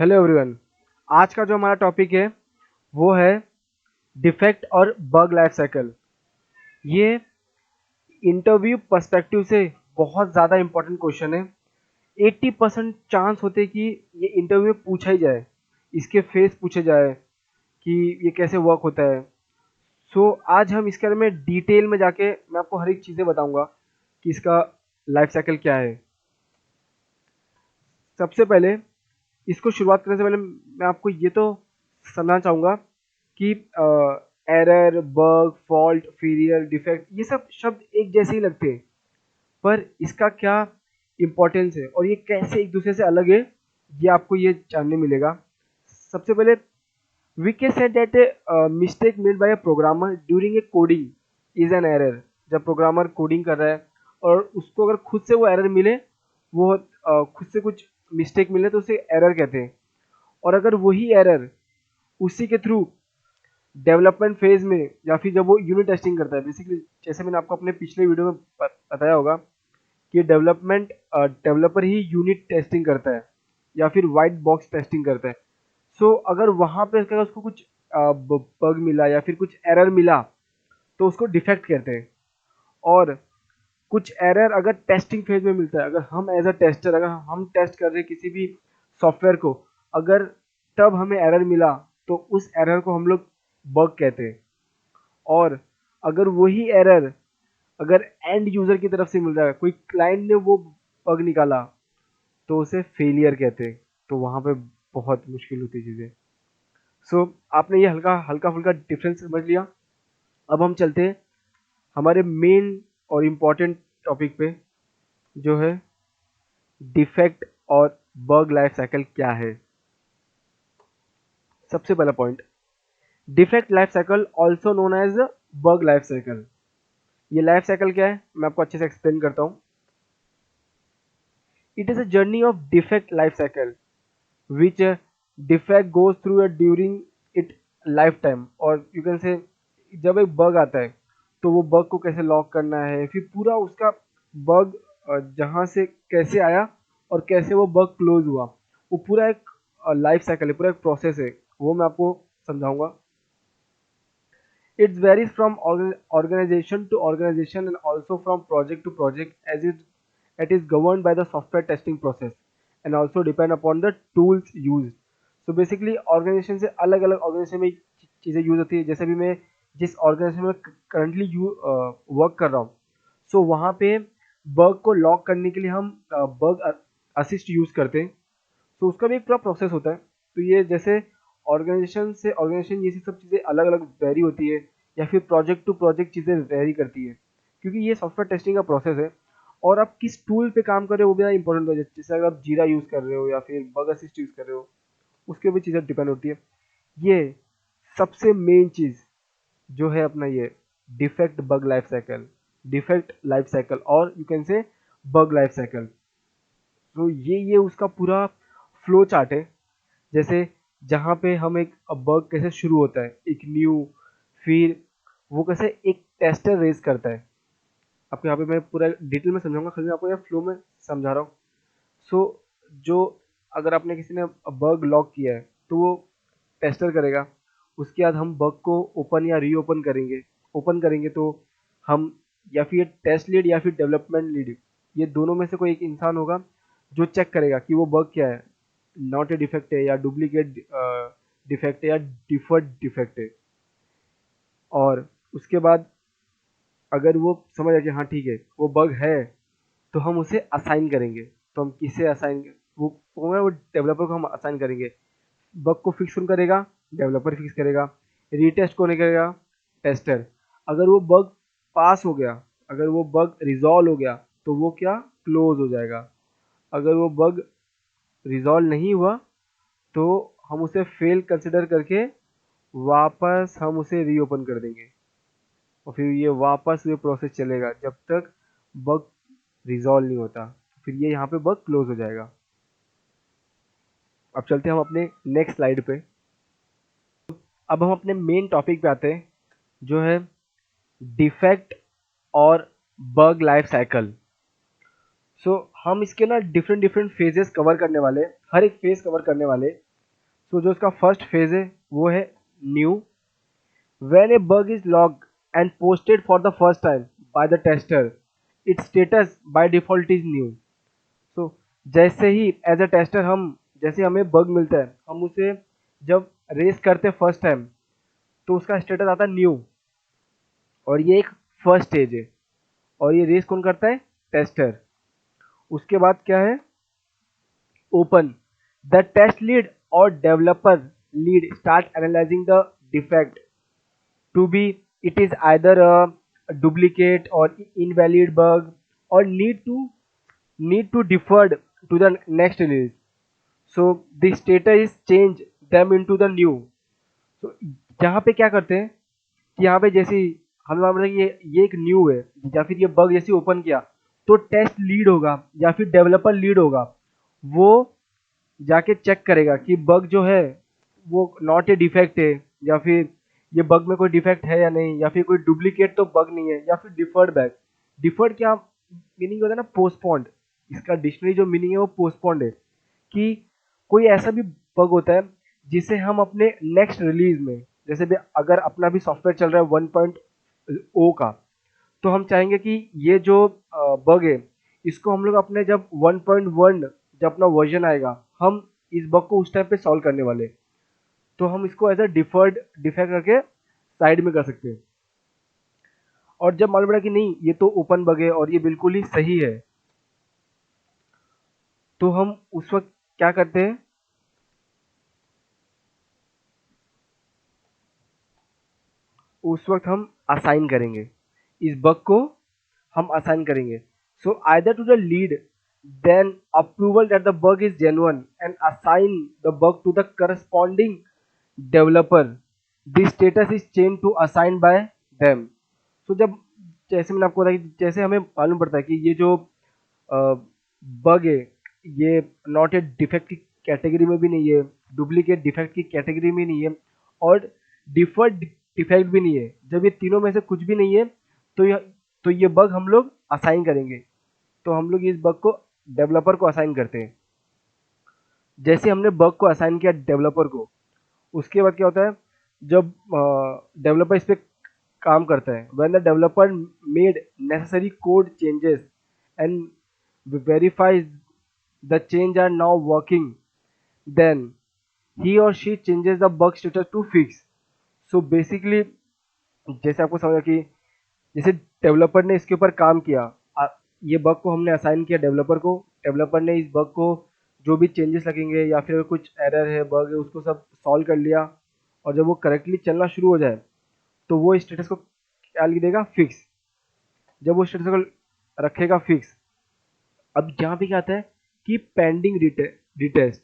Hello everyone. आज का जो हमारा टॉपिक है वो है डिफेक्ट और बग लाइफ साइकिल। ये इंटरव्यू पर्सपेक्टिव से बहुत ज़्यादा इंपॉर्टेंट क्वेश्चन है। 80% चांस होते हैं कि ये इंटरव्यू में पूछा ही जाए, इसके फेस पूछे जाए कि ये कैसे वर्क होता है। आज हम इसके बारे में डिटेल में जाके मैं आपको हर एक चीज़ें बताऊंगा कि इसका लाइफ साइकिल क्या है। सबसे पहले इसको शुरुआत करने से पहले मैं आपको ये तो समझना चाहूँगा कि error, bug, fault, failure, defect ये सब शब्द एक जैसे ही लगते हैं, पर इसका क्या इम्पोर्टेंस है और ये कैसे एक दूसरे से अलग है, ये आपको ये जानने मिलेगा। सबसे पहले we can say that mistake made by a programmer during a coding is an error. जब प्रोग्रामर कोडिंग कर रहा है और उसको अगर खुद से वो एरर मिले, वो खुद से कुछ मिस्टेक मिले तो उसे एरर कहते हैं। और अगर वही एरर उसी के थ्रू डेवलपमेंट फेज में या फिर जब वो यूनिट टेस्टिंग करता है, बेसिकली जैसे मैंने आपको अपने पिछले वीडियो में बताया होगा कि डेवलपर ही यूनिट टेस्टिंग करता है या फिर वाइट बॉक्स टेस्टिंग करता है। अगर वहाँ पे अगर उसको कुछ बग मिला या फिर कुछ एरर मिला तो उसको डिफेक्ट कहते हैं। और कुछ एरर अगर टेस्टिंग फेज में मिलता है, अगर हम एज अ टेस्टर अगर हम टेस्ट कर रहे हैं किसी भी सॉफ्टवेयर को, अगर तब हमें एरर मिला तो उस एरर को हम लोग बग कहते हैं। और अगर वही एरर अगर एंड यूजर की तरफ से मिल रहा है, कोई क्लाइंट ने वो बग निकाला, तो उसे फेलियर कहते हैं। तो वहाँ पे बहुत मुश्किल होती है चीज़ें। आपने ये हल्का हल्का फुल्का डिफरेंस समझ लिया। अब हम चलते हैं हमारे मेन और इम्पॉर्टेंट टॉपिक पे, जो है डिफेक्ट और बग लाइफ साइकिल क्या है। सबसे पहला point, defect life cycle also known as bug life cycle. ये लाइफ साइकिल क्या है मैं आपको अच्छे से एक्सप्लेन करता हूँ। It is a journey of defect life cycle which defect goes through during it life time. और यू कैन से जब एक बग आता है तो वो बग को कैसे लॉक करना है, फिर पूरा उसका बग जहाँ से कैसे आया और कैसे वो बग क्लोज हुआ, वो पूरा एक लाइफ साइकिल है, पूरा एक प्रोसेस है, वो मैं आपको समझाऊंगा। It varies from organization to organization and also from project to project, as it is governed by the software testing process and also depend upon the tools used. So basically organization से अलग अलग organization में चीज़ें use होती है। जैसे भी मैं जिस organization में करंटली वर्क कर रहा हूँ, वहाँ पे बग को लॉक करने के लिए हम बग असिस्ट यूज करते हैं। उसका भी एक पूरा प्रोसेस होता है। तो ये जैसे ऑर्गेनाइजेशन से ऑर्गेनाइजेशन ये सब चीज़ें अलग अलग वेरी होती है, या फिर प्रोजेक्ट टू प्रोजेक्ट चीज़ें वेरी करती है, क्योंकि ये सॉफ्टवेयर टेस्टिंग का प्रोसेस है। और आप किस टूल पे काम कर रहे हो वो भी इंपॉर्टेंट हो जाए। जैसे अगर आप जीरा यूज़ कर रहे हो या फिर बग असिस्ट यूज़ कर रहे हो, उसके ऊपर चीज़ें डिपेंड होती है। ये सबसे मेन चीज़ जो है अपना ये defect bug life cycle, defect life cycle or you can say bug life cycle. तो ये उसका पूरा फ्लो चार्ट है। जैसे जहाँ पे हम एक बग कैसे शुरू होता है, एक न्यू, फिर वो कैसे एक टेस्टर रेज करता है। आपको यहाँ पे मैं पूरा डिटेल में समझाऊंगा, खाली मैं आपको यहाँ फ्लो में समझा रहा हूँ। जो अगर आपने किसी ने बग लॉक किया है तो वो टेस्टर करेगा। उसके बाद हम बग को ओपन या रीओपन करेंगे। ओपन करेंगे तो हम या फिर टेस्ट लीड या फिर डेवलपमेंट लीड, ये दोनों में से कोई एक इंसान होगा जो चेक करेगा कि वो बग क्या है, नॉट ए डिफेक्ट है या डुप्लीकेट डिफेक्ट है या डिफर्ड डिफेक्ट है। और उसके बाद अगर वो समझ आ कि हाँ ठीक है वो बग है, तो हम उसे असाइन करेंगे। तो हम किसे असाइन, वो डेवलपर को हम असाइन करेंगे। बग को फिक्स कौन करेगा, डेवलपर फिक्स करेगा। रीटेस्ट कौन करेगा, टेस्टर। अगर वो बग पास हो गया, अगर वो बग रिजॉल्व हो गया तो वो क्या, क्लोज हो जाएगा। अगर वो बग रिजॉल्व नहीं हुआ तो हम उसे फेल कंसिडर करके वापस हम उसे रीओपन कर देंगे। और फिर ये वापस ये प्रोसेस चलेगा जब तक बग रिजॉल्व नहीं होता। फिर ये यहाँ पे बग क्लोज हो जाएगा। अब चलते हैं हम अपने नेक्स्ट स्लाइड पे। अब हम अपने मेन टॉपिक पे आते हैं, जो है डिफेक्ट और बग लाइफ साइकिल। हम इसके ना डिफरेंट डिफरेंट फेजेस कवर करने वाले, हर एक फेज कवर करने वाले। सो जो उसका फर्स्ट फेज है वो है new. When a bug is logged and posted for the first time by the tester, its status by default is new. So जैसे ही एज अ टेस्टर हम जैसे हमें बग मिलता है हम उसे जब रेस करते हैं फर्स्ट टाइम तो उसका स्टेटस आता है न्यू. और ये एक फर्स्ट स्टेज है और ये रेस कौन करता है? टेस्टर. उसके बाद क्या है? ओपन. द टेस्ट लीड और developer lead start analysing the defect to be it is either a duplicate or invalid bug or need to deferred to the next release. So the status is change them into the new. So यहाँ पे क्या करते हैं कि यहाँ पे जैसे ही हमें मालूम है कि ये एक न्यू है या फिर ये बग जैसे ओपन किया तो टेस्ट लीड होगा या फिर डेवलपर लीड होगा, वो जाके चेक करेगा कि बग जो है वो नॉट ए डिफेक्ट है या फिर ये बग में कोई डिफेक्ट है या नहीं या फिर कोई डुप्लीकेट तो बग नहीं है या फिर डिफर्ड बैक. डिफर्ड क्या मीनिंग होता है ना? पोस्टपोन्ड. इसका डिक्शनरी जो मीनिंग है वो पोस्टपोन्ड है कि कोई ऐसा भी बग होता है जिसे हम अपने नेक्स्ट रिलीज में, जैसे भी अगर अपना भी सॉफ्टवेयर चल रहा है 1.0 का, तो हम चाहेंगे कि ये जो बग है इसको हम लोग अपने जब 1.1 जब अपना वर्जन आएगा हम इस बग को उस टाइम पे सॉल्व करने वाले, तो हम इसको एज अ डिफर्ड डिफेक्ट करके साइड में कर सकते हैं. और जब मालूम पड़ा कि नहीं ये तो ओपन बग है और ये बिल्कुल ही सही है, तो हम उस वक्त क्या करते हैं? उस वक्त हम असाइन करेंगे इस बग को, हम असाइन करेंगे. So either to the lead then approval that the bug is genuine and assign the bug to the corresponding developer. This status is change to assign by them. तो जब जैसे मैंने आपको बताया कि जैसे हमें मालूम पड़ता है कि ये जो बग है ये नॉट ए डिफेक्ट की कैटेगरी में भी नहीं है, डुप्लीकेट डिफेक्ट की कैटेगरी में नहीं है और डिफर्ड डिफेक्ट भी नहीं है, जब ये तीनों में से कुछ भी नहीं है तो ये बग हम लोग असाइन करेंगे. तो हम लोग इस बग को डेवलपर को असाइन करते हैं. जैसे हमने बग को असाइन किया डेवलपर को, उसके बाद क्या होता है? जब डेवलपर इस पे काम करता है, when the developer made necessary code changes and verifies the change are now working, then he or she changes the bug status to fix. So basically जैसे आपको समझा कि जैसे डेवलपर ने इसके ऊपर काम किया, ये बग को हमने असाइन किया डेवलपर को, डेवलपर ने इस बग को जो भी चेंजेस लगेंगे या फिर कुछ एरर है बग है उसको सब सॉल्व कर लिया, और जब वो करेक्टली चलना शुरू हो जाए तो वो स्टेटस को क्या लिख देगा? फिक्स. जब वो स्टेटस को रखेगा फिक्स, अब यहाँ पे क्या आता है कि pending retest.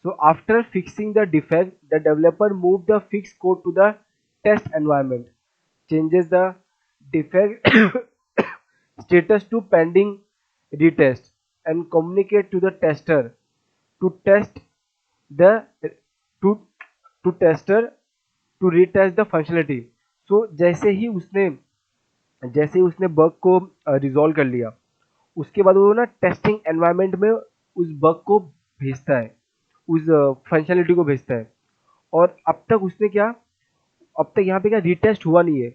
So after fixing the defect the developer move the fix code to the test environment, changes the defect status to pending retest and communicate to the tester to test the to to tester to retest the functionality. So जैसे ही उसने bug को resolve कर लिया, उसके बाद वो ना testing environment में उस बग को भेजता है, उस फंक्शनलिटी को भेजता है. और अब तक यहाँ पे क्या रीटेस्ट हुआ नहीं है,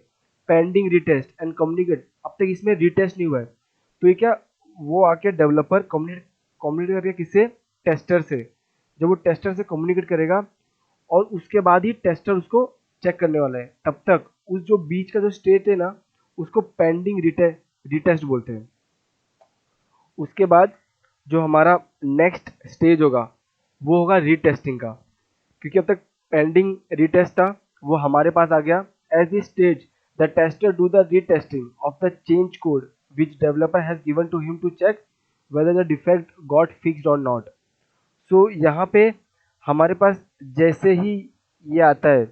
पेंडिंग रीटेस्ट एंड कम्युनिकेट, अब तक इसमें रीटेस्ट नहीं हुआ है. तो ये क्या, वो आके डेवलपर कम्युनिकेट करके किससे? टेस्टर से. जब वो टेस्टर से कम्युनिकेट करेगा और उसके बाद ही टेस्टर उसको चेक करने वाला है, तब तक उस जो बीच का जो स्टेट है ना उसको पेंडिंग रिटेस्ट बोलते हैं. उसके बाद जो हमारा नेक्स्ट स्टेज होगा वो होगा रीटेस्टिंग का, क्योंकि अब तक पेंडिंग रिटेस्ट था वो हमारे पास आ गया. As this stage the tester do the retesting of the change code which developer has given to him to check whether the defect got fixed or not. So यहाँ पे हमारे पास जैसे ही ये आता है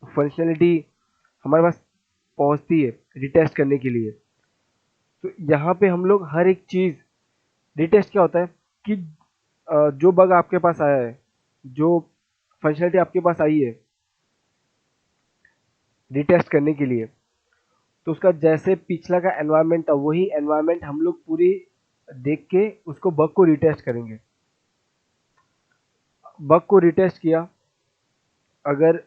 फंक्शनलिटी हमारे पास पहुँचती है रिटेस्ट करने के लिए, तो यहाँ पे हम लोग हर एक चीज़ रिटेस्ट क्या होता है कि जो बग आपके पास आया है, जो फंक्शनलिटी आपके पास आई है रिटेस्ट करने के लिए, तो उसका जैसे पिछला का एनवायरनमेंट था वही एनवायरनमेंट हम लोग पूरी देख के उसको बग को रिटेस्ट करेंगे. बग को रिटेस्ट किया, अगर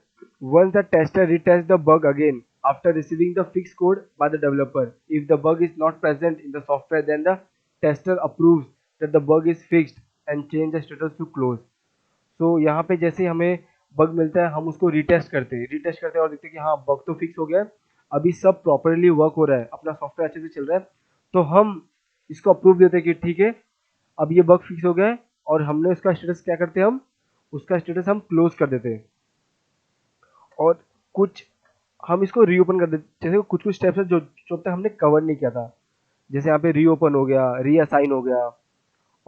once the tester retests the bug again after receiving the fixed code by the developer, if the bug is not present in the software, then the tester approves that the bug is fixed and change the status to close. So यहाँ पे जैसे ही हमें bug मिलता है हम उसको retest करते हैं और देखते हैं कि हाँ बग तो फिक्स हो गया है, अभी सब प्रॉपरली वर्क हो रहा है, अपना सॉफ्टवेयर अच्छे से चल रहा है, तो हम इसको अप्रूव देते हैं कि ठीक है अब ये बग फिक्स हो गया है, और हमने उसका स्टेटस क्या करते हैं, हम उसका स्टेटस हम क्लोज कर देते हैं। और कुछ हम इसको रीओपन कर देते, जैसे कुछ कुछ स्टेप्स है जो जो अब तक हमने कवर नहीं किया था, जैसे यहाँ पे रीओपन हो गया, रीअसाइन हो गया,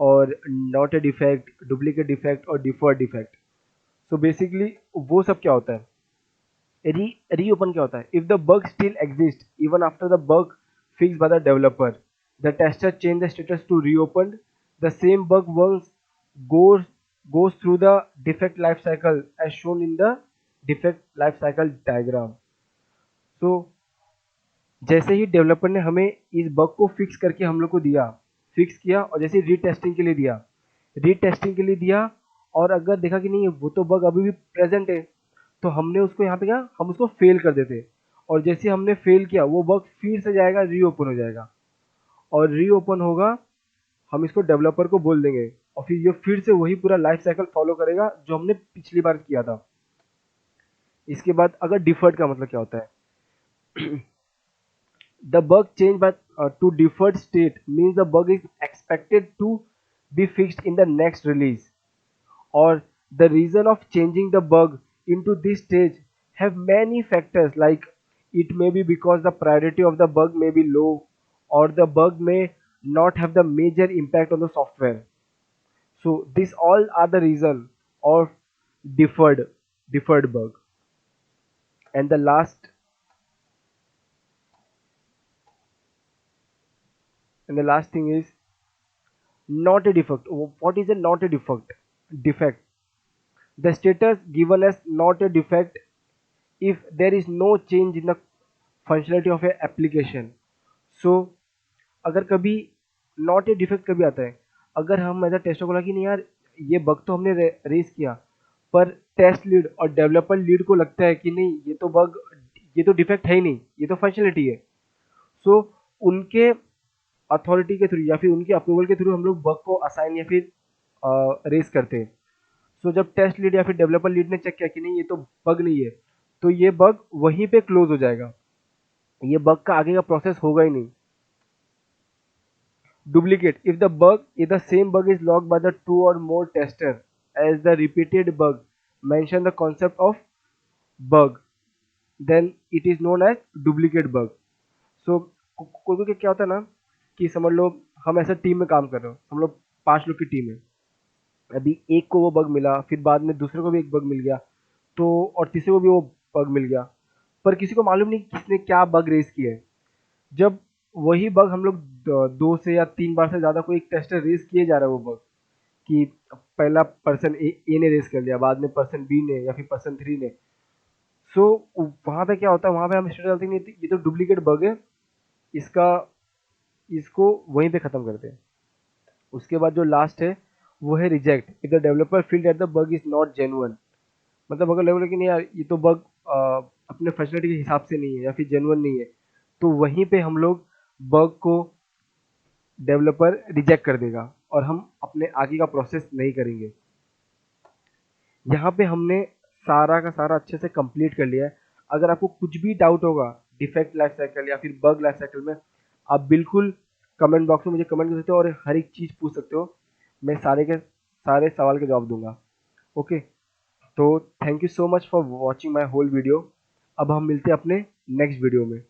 or not a defect, duplicate defect or deferred defect. So basically वो सब क्या होता है, रीओपन क्या होता है, if the bug still exist even after the bug fix by the developer, the tester change the status to reopen the same bug once goes goes through the defect life cycle as shown in the defect life cycle diagram. So जैसे ही developer ने हमें इस bug को fix करके हम लोग को दिया, फिक्स किया, और जैसे रीटेस्टिंग के लिए दिया, रीटेस्टिंग के लिए दिया, और अगर देखा कि नहीं वो तो बग अभी भी प्रेजेंट है, तो हमने उसको यहाँ पे क्या, हम उसको फेल कर देते, और जैसे हमने फेल किया वो बग फिर से जाएगा, रीओपन हो जाएगा, और रीओपन होगा, हम इसको डेवलपर को बोल देंगे, और फिर ये फिर से वही पूरा लाइफ साइकिल फॉलो करेगा जो हमने पिछली बार किया था। इसके बाद अगर डिफर्ड का मतलब क्या होता है, the bug change by to deferred state means the bug is expected to be fixed in the next release, or the reason of changing the bug into this stage have many factors, like it may be because the priority of the bug may be low, or the bug may not have the major impact on the software. So these all are the reason of deferred deferred bug. And the last thing is not a defect. What is a not a defect? Defect. The status given as not a defect if there is no change in the functionality of a application. So अगर कभी not a defect कभी आता है, अगर हम as a tester को लगा कि नहीं यार ये बग तो हमने रेस किया, पर टेस्ट लीड और डेवलपर लीड को लगता है कि नहीं ये तो बग, ये तो डिफेक्ट है ही नहीं, ये तो फंक्शनलिटी है। सो उनके अथॉरिटी के थ्रू या फिर उनके अप्रूवल के थ्रू हम लोग बग को असाइन या फिर रेस करते हैं। सो जब टेस्ट लीड या फिर डेवलपर लीड ने चेक किया कि नहीं ये तो बग नहीं है, तो ये बग वहीं पे क्लोज हो जाएगा, ये बग का आगे का प्रोसेस होगा ही नहीं। Duplicate. If the same bug is logged by the two or more tester as the repeated bug, mention the concept of bug, then it is known as duplicate bug. So कोई कोई क्या होता है ना कि समझ लो हम ऐसे टीम में काम कर रहे हो, हम लोग 5 लोग की टीम है, अभी एक को वो बग मिला, फिर बाद में दूसरे को भी एक बग मिल गया, तो और तीसरे को भी वो बग मिल गया, पर किसी को मालूम नहीं किसने क्या बग रेस किया है। जब वही बग हम लोग 2 से या 3 बार से ज़्यादा कोई एक टेस्टर रेस किए जा रहा है वो बग, कि पहला पर्सन ए ने रेस कर लिया, बाद में पर्सन बी ने या फिर पर्सन 3 ने। सो वहाँ पे क्या होता है, वहाँ पे हम स्टेटस डालते हैं नहीं ये तो डुप्लीकेट बग है, इसका इसको वहीं पे ख़त्म करते हैं। उसके बाद जो लास्ट है वो है reject. If the developer feel that the bug is not genuine, मतलब अगर लेवल कि नहीं यार ये तो बग अपने फैसिलिटी के हिसाब से नहीं है या फिर जेन्युइन नहीं है, तो वहीं पे हम लोग बग को डेवलपर रिजेक्ट कर देगा और हम अपने आगे का प्रोसेस नहीं करेंगे। यहाँ पे हमने सारा का सारा अच्छे से कंप्लीट कर लिया है। अगर आपको कुछ भी डाउट होगा डिफेक्ट लाइफ साइकिल या फिर बग लाइफ साइकिल में, आप बिल्कुल कमेंट बॉक्स में मुझे कमेंट कर सकते हो और हर एक चीज़ पूछ सकते हो, मैं सारे के सारे सवाल के जवाब दूंगा। ओके, तो thank you so much for watching my whole video. अब हम मिलते हैं अपने नेक्स्ट वीडियो में।